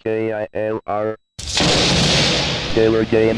KILR Killer Game.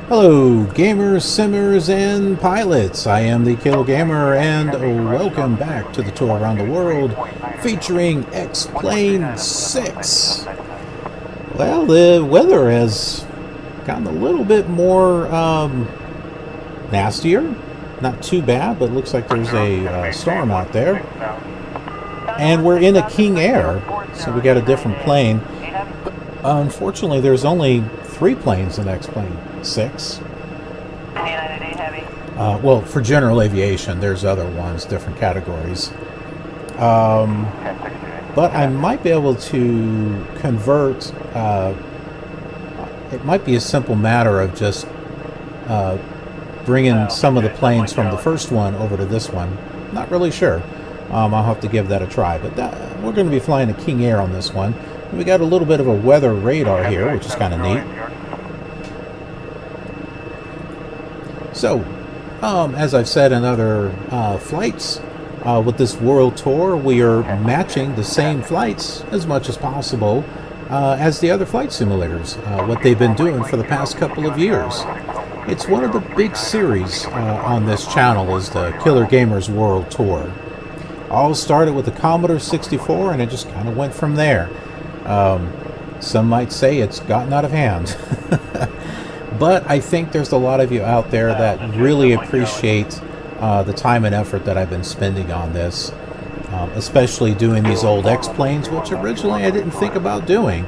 Hello, gamers, simmers, and pilots. I am the Kill Gamer, and welcome back to the tour around the world featuring X-Plane 6. Well, the weather has gotten a little bit more nastier. Not too bad, but it looks like there's a storm out there. And we're in a King Air, so we got a different plane. Unfortunately, there's only 3 planes in X-Plane 6. Well, for general aviation, there's other ones, different categories. But I might be able to convert. It might be a simple matter of just bringing some of the planes from the first one over to this one. Not really sure. I'll have to give that a try. But we're going to be flying a King Air on this one. And we got a little bit of a weather radar here, which is kind of neat. So, as I've said in other flights, with this world tour, we are matching the same flights as much as possible as the other flight simulators, what they've been doing for the past couple of years. It's one of the big series on this channel is the Killer Gamers World Tour. All started with the Commodore 64, and it just kind of went from there. Some might say it's gotten out of hand. But I think there's a lot of you out there that really appreciate the time and effort that I've been spending on this, especially doing these old X-Planes, which originally I didn't think about doing.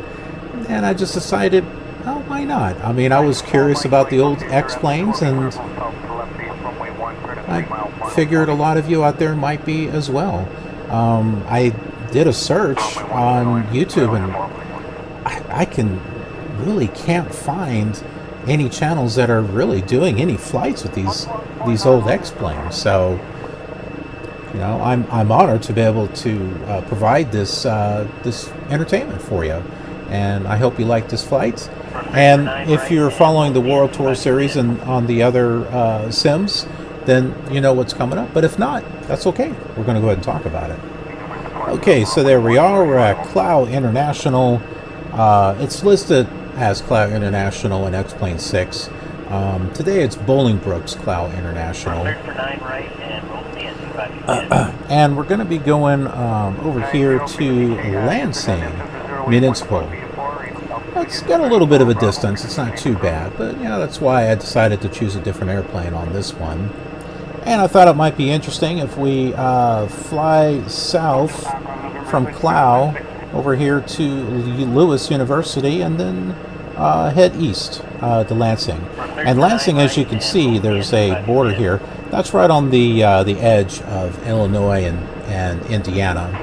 And I just decided, oh, why not? I mean, I was curious about the old X-Planes, and I figured a lot of you out there might be as well. I did a search on YouTube, and I really can't find any channels that are really doing any flights with these old X-Planes. So, you know, I'm honored to be able to provide this this entertainment for you, and I hope you like this flight. And if you're following the World Tour series and on the other sims, then you know what's coming up. But if not, that's okay. We're going to go ahead and talk about it. Okay, so there we are. We're at Clow International. It's listed as Clow International and X-Plane 6. Today it's Bolingbrook's Clow International. And we're going to be going over here to Lansing Municipal. It's got a little bit of a distance. It's not too bad, but yeah, that's why I decided to choose a different airplane on this one. And I thought it might be interesting if we fly south from Clow over here to Lewis University, and then head east to Lansing. And Lansing, as you can see, there's a border here. That's right on the edge of Illinois and Indiana.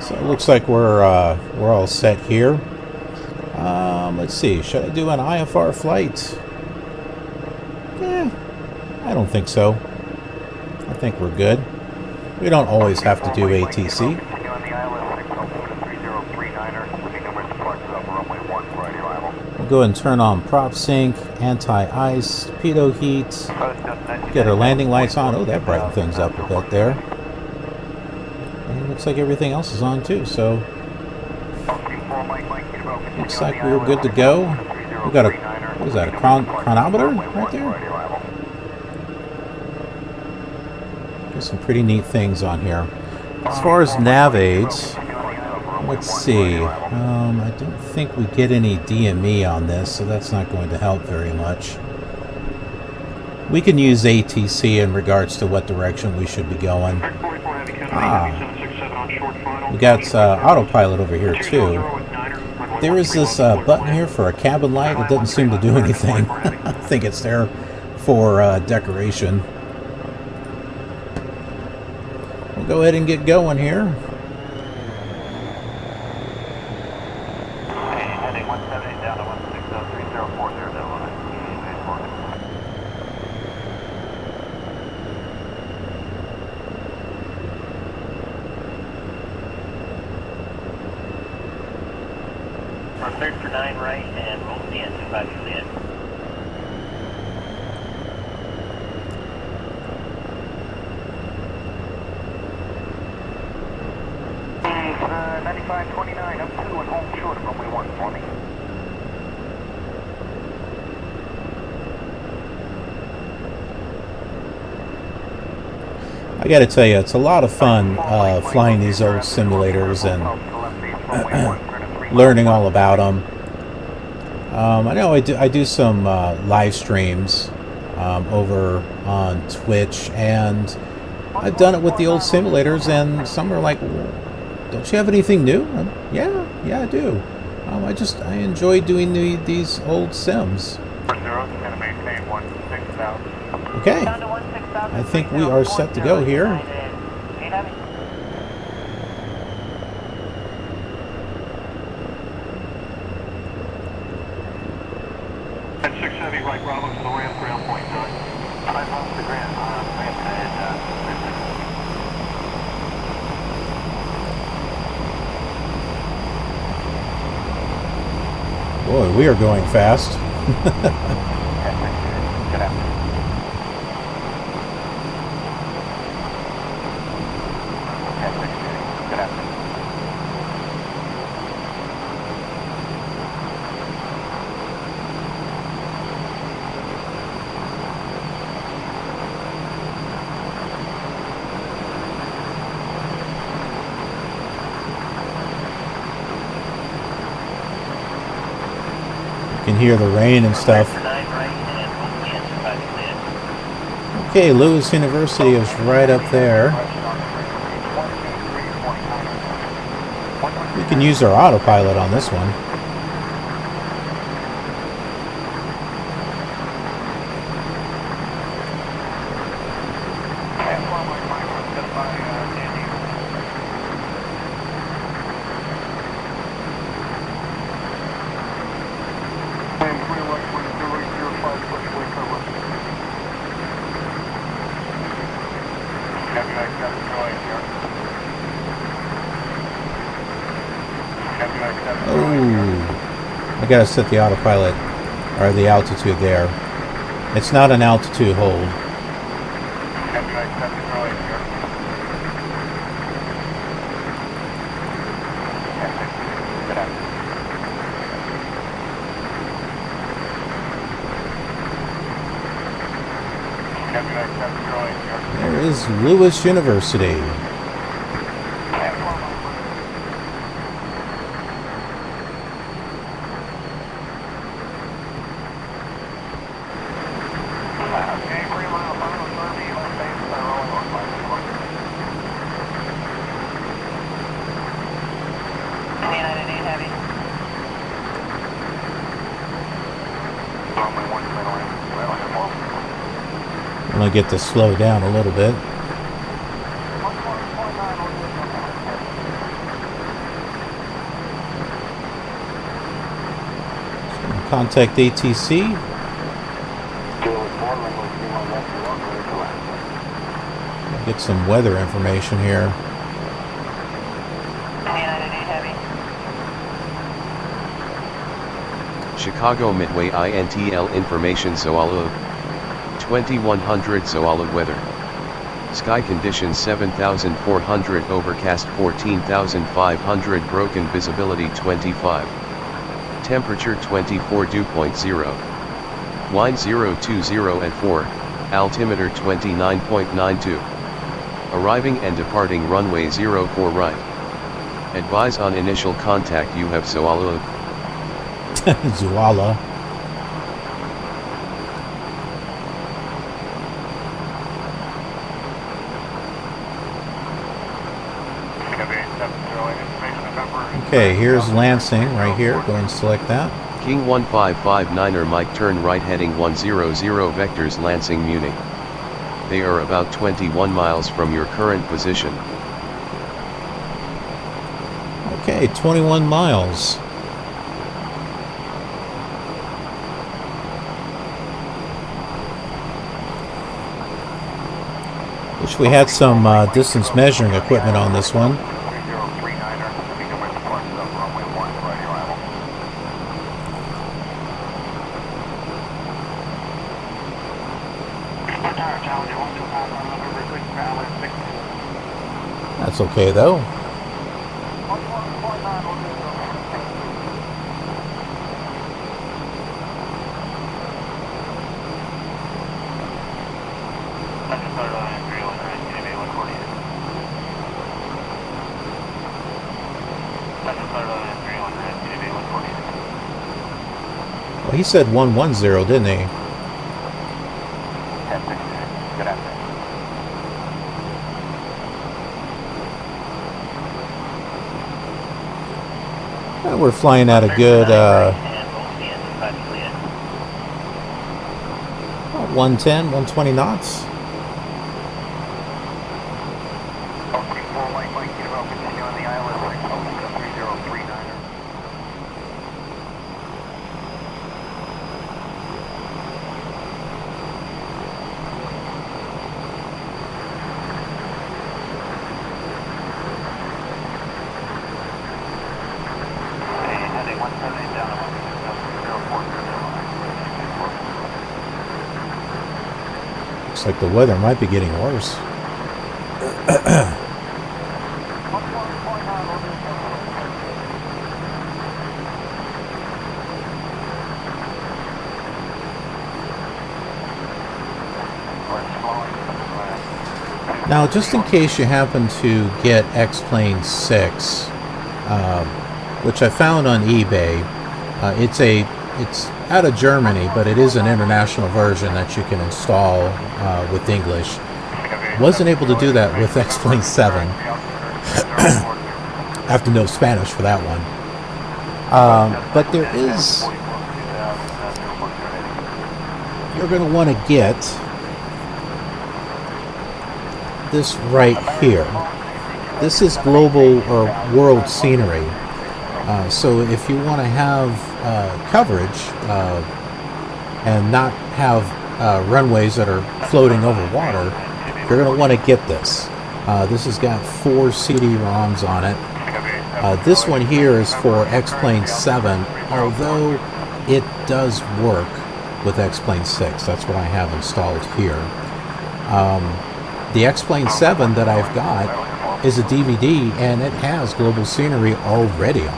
So it looks like we're all set here. Let's see. Should I do an Ifr flight? I don't think so. I think we're good. We don't always have to do ATC. Go ahead and turn on prop sync, anti-ice, torpedo heat, get our landing lights on. Oh, that brightened things up a bit there. And it looks like everything else is on too, so looks like we're good to go. We got a, what is that, a chronometer right there? There's some pretty neat things on here. As far as nav aids, let's see. I don't think we get any DME on this, so that's not going to help very much. We can use ATC in regards to what direction we should be going. We got autopilot over here too. There is this button here for a cabin light. It doesn't seem to do anything. I think it's there for decoration. We'll go ahead and get going here. Heading 170 down to 1603040. We're cleared for 9 right and roll to the end, 25 Juliet. He's 9529 up 2 and home short of runway 140. I gotta tell you, it's a lot of fun flying these old simulators and learning all about them. I know I do some live streams over on Twitch, and I've done it with the old simulators, and some are like, don't you have anything new? Yeah, I do. I enjoy doing these old sims. Okay, I think we are set to go here. Right, Bravo to the ramp, ground point, 5 miles to ground, ramp ahead, Boy, we are going fast. Good afternoon. Good afternoon. You can hear the rain and stuff. Okay, Lewis University is right up there. We can use our autopilot on this one. Oh, I gotta set the autopilot, or the altitude there. It's not an altitude hold. There is Lewis University. I'm going to get to slow down a little bit. Contact ATC. Get some weather information here. Chicago Midway INTL information Zoala 2100 Zoala weather. Sky conditions 7,400 overcast 14,500 broken visibility 25. Temperature 24 dew point 0. Wind 020 at 4, altimeter 29.92. Arriving and departing runway 04 right. Advise on initial contact you have Zoala. Zoala. Okay, here's Lansing right here. Go ahead and select that. King 1559er Mike turn right heading 100 vectors Lansing Muni. They are about 21 miles from your current position. Okay, 21 miles. Wish we had some distance measuring equipment on this one. 3039er, begin with departure of runway 1 for your arrival. That's okay though. Well, he said 110, didn't he? Good afternoon. We're flying at a good 110, 120 knots. Looks like the weather might be getting worse. Now, just in case you happen to get X-Plane 6, which I found on eBay, it's out of Germany, but it is an international version that you can install with English. Wasn't able to do that with X-Plane 7. I have to know Spanish for that one. But there is... You're going to want to get this right here. This is global or world scenery. So if you want to have coverage and not have runways that are floating over water, you're going to want to get this. This has got 4 CD-ROMs on it. This one here is for X-Plane 7, although it does work with X-Plane 6. That's what I have installed here. The X-Plane 7 that I've got is a DVD, and it has global scenery already on it.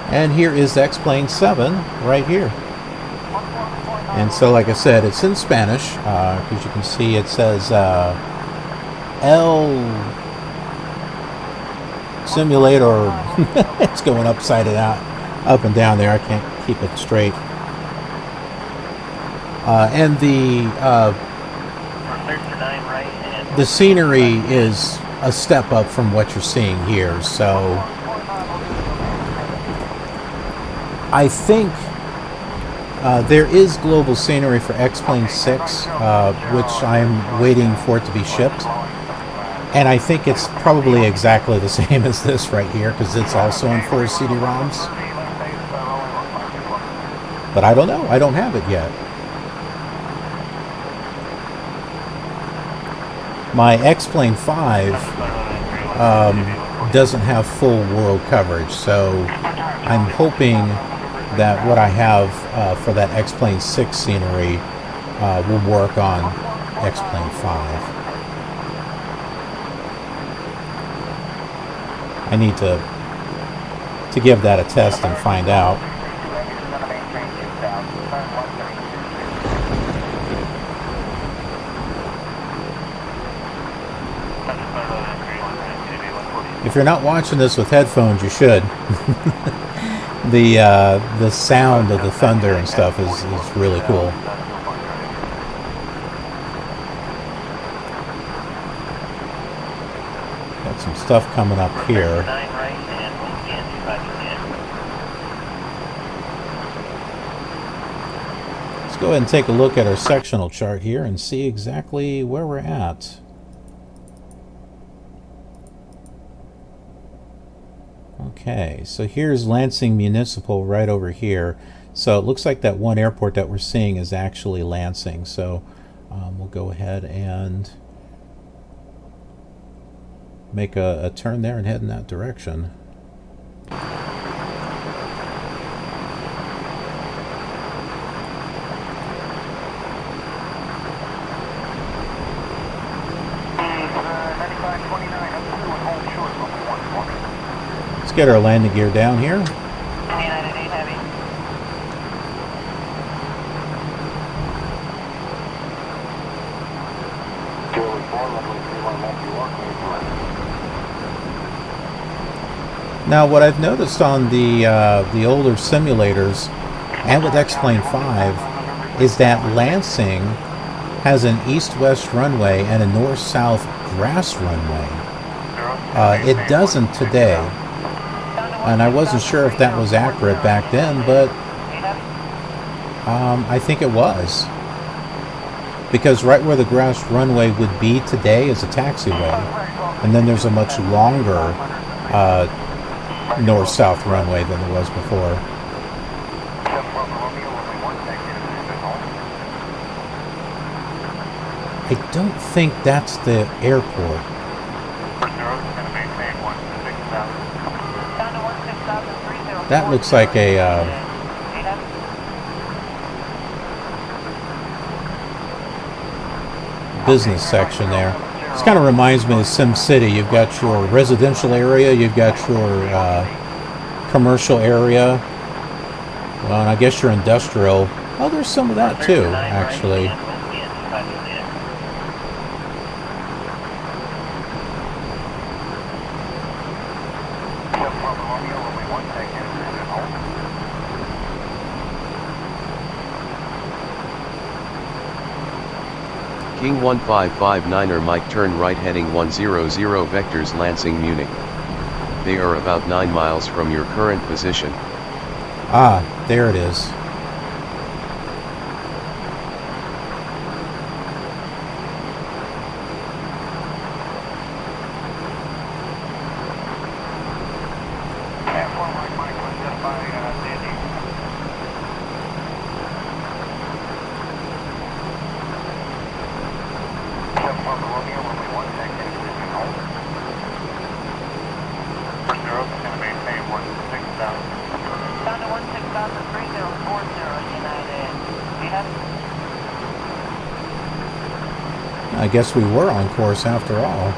And here is X-Plane 7 right here. And so, like I said, it's in Spanish, because you can see it says L Simulator. It's going upside down, up and down there. I can't keep it straight. And the scenery is a step up from what you're seeing here. So I think there is global scenery for X-Plane 6, which I'm waiting for it to be shipped. And I think it's probably exactly the same as this right here, because it's also on 4 CD-ROMs. But I don't know. I don't have it yet. My X-Plane 5 doesn't have full world coverage, so I'm hoping that what I have for that X-Plane 6 scenery will work on X-Plane 5. I need to give that a test and find out. If you're not watching this with headphones, you should. The sound of the thunder and stuff is really cool. Got some stuff coming up here. 9 right and we'll begin 25 Let's go ahead and take a look at our sectional chart here and see exactly where we're at. Okay, so here's Lansing Municipal right over here. So it looks like that one airport that we're seeing is actually Lansing. So we'll go ahead and make a turn there and head in that direction. Let's get our landing gear down here. United 8 Heavy. Now, what I've noticed on the older simulators and with X-Plane 5 is that Lansing has an east-west runway and a north-south grass runway. It doesn't today, and I wasn't sure if that was accurate back then, but I think it was. Because right where the grass runway would be today is a taxiway, and then there's a much longer north-south runway than there was before. I don't think that's the airport. That looks like a business section there. This kind of reminds me of Sim City. You've got your residential area, you've got your commercial area, well, and I guess your industrial. Oh, there's some of that too, actually. King 1559er Mike turn right heading 100 vectors Lansing Munich. They are about 9 miles from your current position. Ah, there it is. I guess we were on course after all.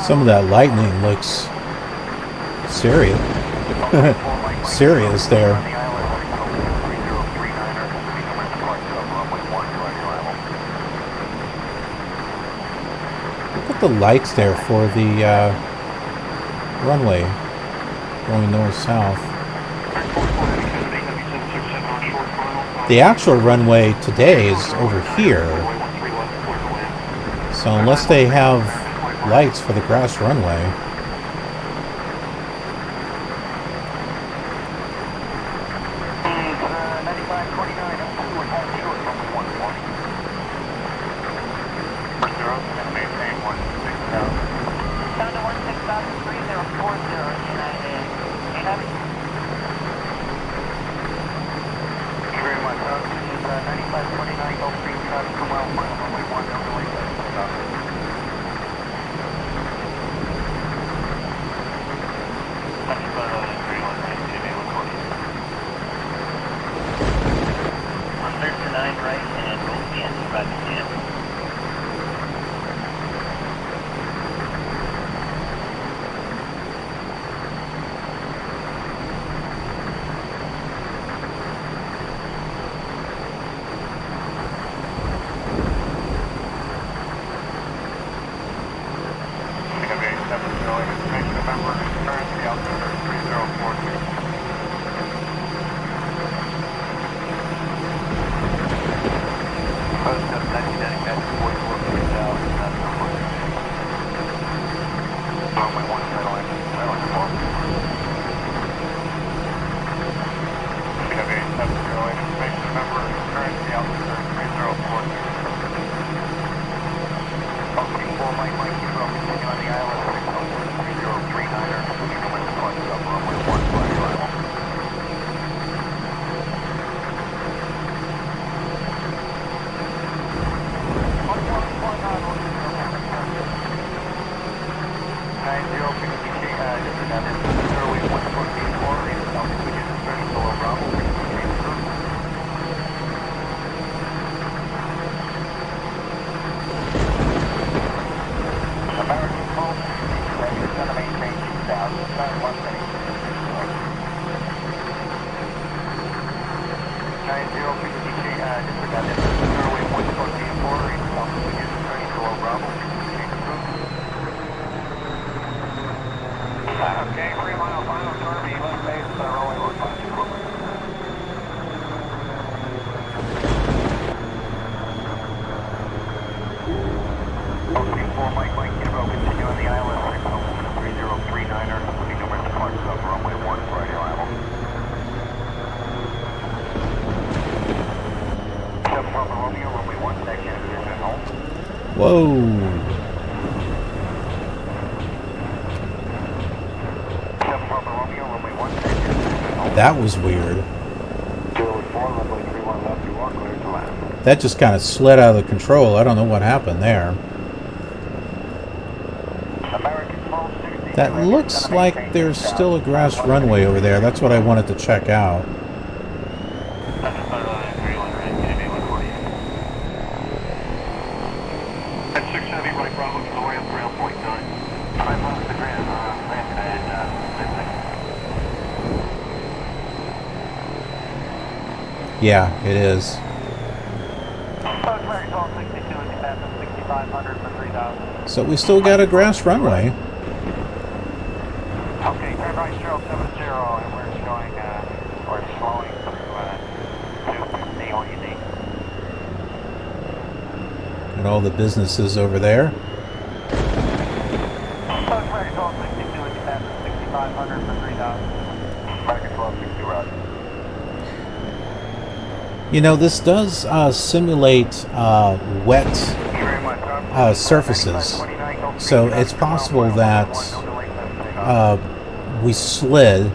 Some of that lightning looks serious. Serious there. Look at the lights there for the runway going north-south. The actual runway today is over here. So unless they have lights for the grass runway. Runway 1, Carolina. KW87 Carolina. Information number currency altitude 304. Okay, 4 Mike, Kilo, continue on the island. 3039er. Continue with the flight up runway 1 for arrival. Okay, 3 mile final turn, left base, rolling on 5. Okay, 4 Mike, Kilo, continue on the island, 3039er, moving numerous departures up runway 1 for arrival. 7 Papa Romeo, runway 1, section, position home. Whoa. That was weird. That just kind of slid out of control. I don't know what happened there. That looks like there's still a grass runway over there. That's what I wanted to check out. Yeah, it is. So we still got a grass runway. Okay, turn right 070, and we're showing, we're slowing to see what you need. And all the businesses over there. Right 1262, and 6500 for 3000. American 1262, roger. You know, this does simulate wet surfaces, so it's possible that we slid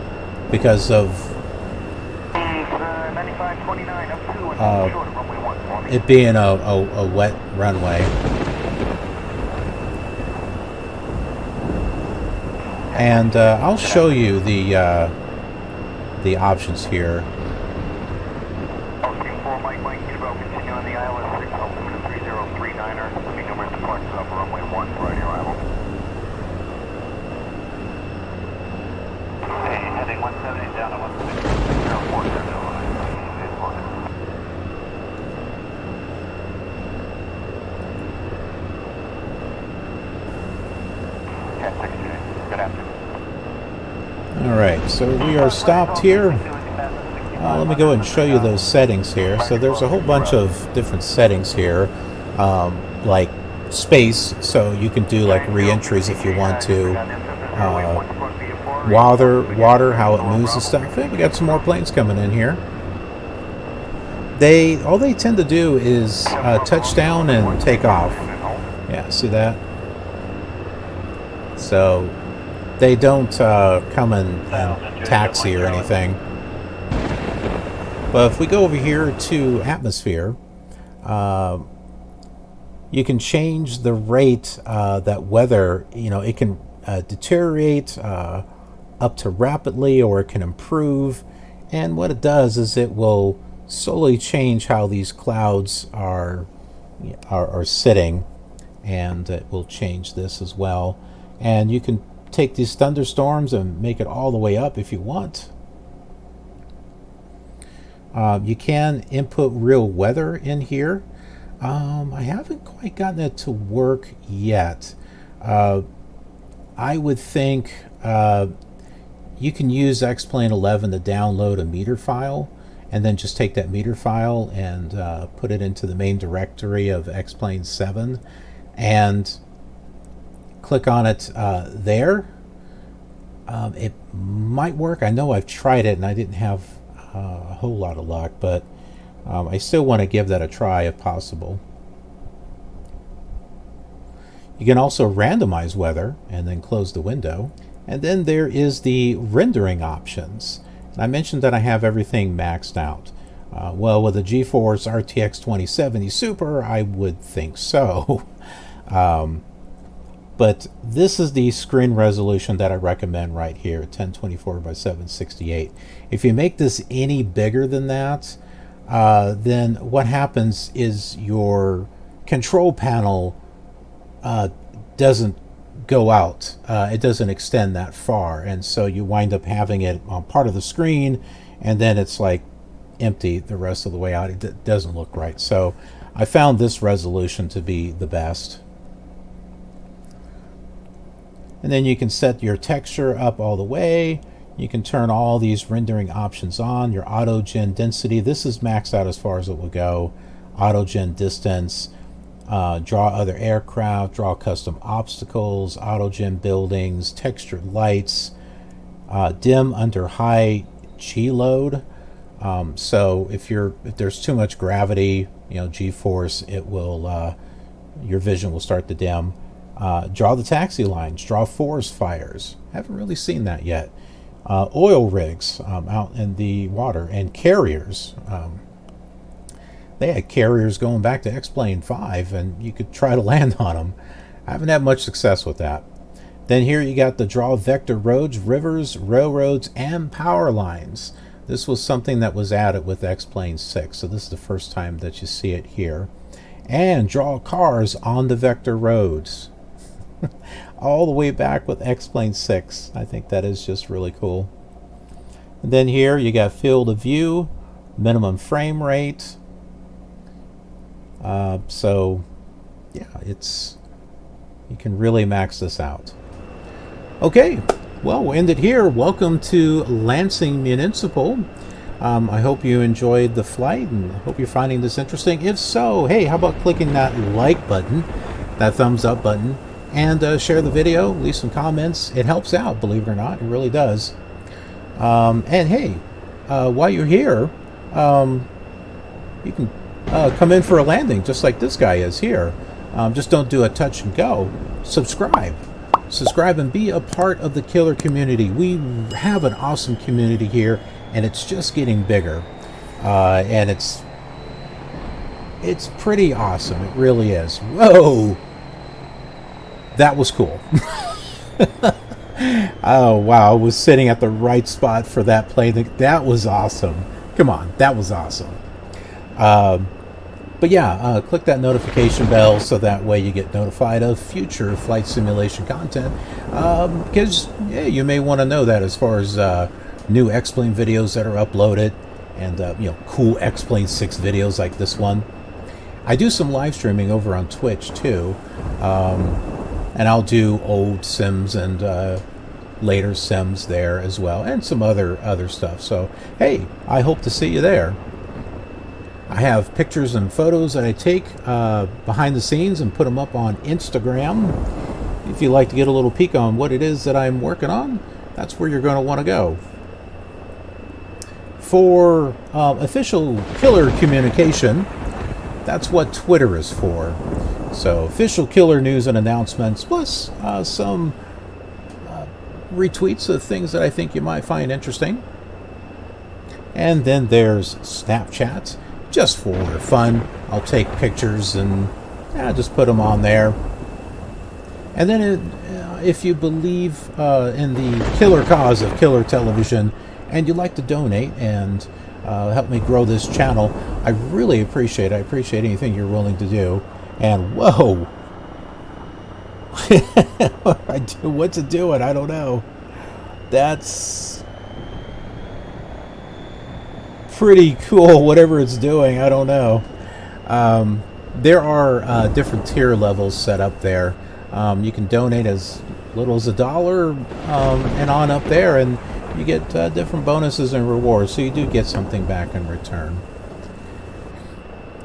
because of it being a wet runway. And I'll show you the options here. Alright, so we are stopped here. Let me go ahead and show you those settings here. So there's a whole bunch of different settings here, like space, so you can do like re-entries if you want to. Water, how it moves and stuff. Hey, we got some more planes coming in here. All they tend to do is touch down and take off. Yeah, see that? So they don't come and taxi or anything. But if we go over here to atmosphere, you can change the rate that weather, it can deteriorate up to rapidly, or it can improve. And what it does is it will slowly change how these clouds are sitting, and it will change this as well. And you can take these thunderstorms and make it all the way up if you want. You can input real weather in here. I haven't quite gotten it to work yet. I would think you can use X-Plane 11 to download a meter file, and then just take that meter file and put it into the main directory of X-Plane 7 and click on it there. It might work. I know I've tried it and I didn't have a whole lot of luck, but I still want to give that a try if possible. You can also randomize weather and then close the window. And then there is the rendering options. And I mentioned that I have everything maxed out. Well, with a GeForce RTX 2070 Super, I would think so. But this is the screen resolution that I recommend right here, 1024 by 768. If you make this any bigger than that, then what happens is your control panel doesn't go out. It doesn't extend that far, and so you wind up having it on part of the screen, and then it's like empty the rest of the way out. It doesn't look right. So I found this resolution to be the best. And then you can set your texture up all the way. You can turn all these rendering options on. Your auto gen density, this is maxed out as far as it will go. Auto gen distance, draw other aircraft, draw custom obstacles, auto gen buildings, textured lights, dim under high G load. So if there's too much gravity, G-force, it will your vision will start to dim. Draw the taxi lines, draw forest fires. Haven't really seen that yet. Oil rigs out in the water, and carriers. They had carriers going back to X-Plane 5, and you could try to land on them. I haven't had much success with that. Then here you got the draw vector roads, rivers, railroads, and power lines. This was something that was added with X-Plane 6, so this is the first time that you see it here. And draw cars on the vector roads. All the way back with X-Plane 6. I think that is just really cool. And then here you got field of view, minimum frame rate. So yeah, you can really max this out. Okay, well, we'll end it here. Welcome to Lansing Municipal. I hope you enjoyed the flight and hope you're finding this interesting. If so, hey, how about clicking that like button, that thumbs up button, and share the video, leave some comments. It helps out, believe it or not. It really does. And hey, while you're here, you can come in for a landing just like this guy is here. Just don't do a touch and go. Subscribe and be a part of the KILR community. We have an awesome community here, and it's just getting bigger. And it's pretty awesome. It really is. Whoa! That was cool. Oh, wow. I was sitting at the right spot for that plane. That was awesome. Come on. That was awesome. But yeah, click that notification bell so that way you get notified of future flight simulation content. Because yeah, you may want to know that as far as new X-Plane videos that are uploaded, and cool X-Plane 6 videos like this one. I do some live streaming over on Twitch too. And I'll do old Sims and later Sims there as well, and some other stuff. So hey, I hope to see you there. I have pictures and photos that I take behind the scenes and put them up on Instagram. If you'd like to get a little peek on what it is that I'm working on, that's where you're going to want to go. For official KILR communication, that's what Twitter is for. So official KILR news and announcements, plus some retweets of things that I think you might find interesting. And then there's Snapchat, just for fun. I'll take pictures and just put them on there. And then if you believe in the KILR cause of KILR television, and you'd like to donate and help me grow this channel, I really appreciate it. I appreciate anything you're willing to do. And whoa, what's it doing? I don't know. That's pretty cool, whatever it's doing. I don't know. There are different tier levels set up there. You can donate as little as $1 and on up there, and you get different bonuses and rewards, so you do get something back in return.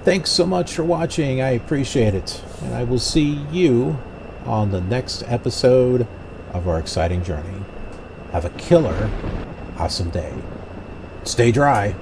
Thanks so much for watching. I appreciate it, and I will see you on the next episode of our exciting journey. Have a killer awesome day. Stay dry.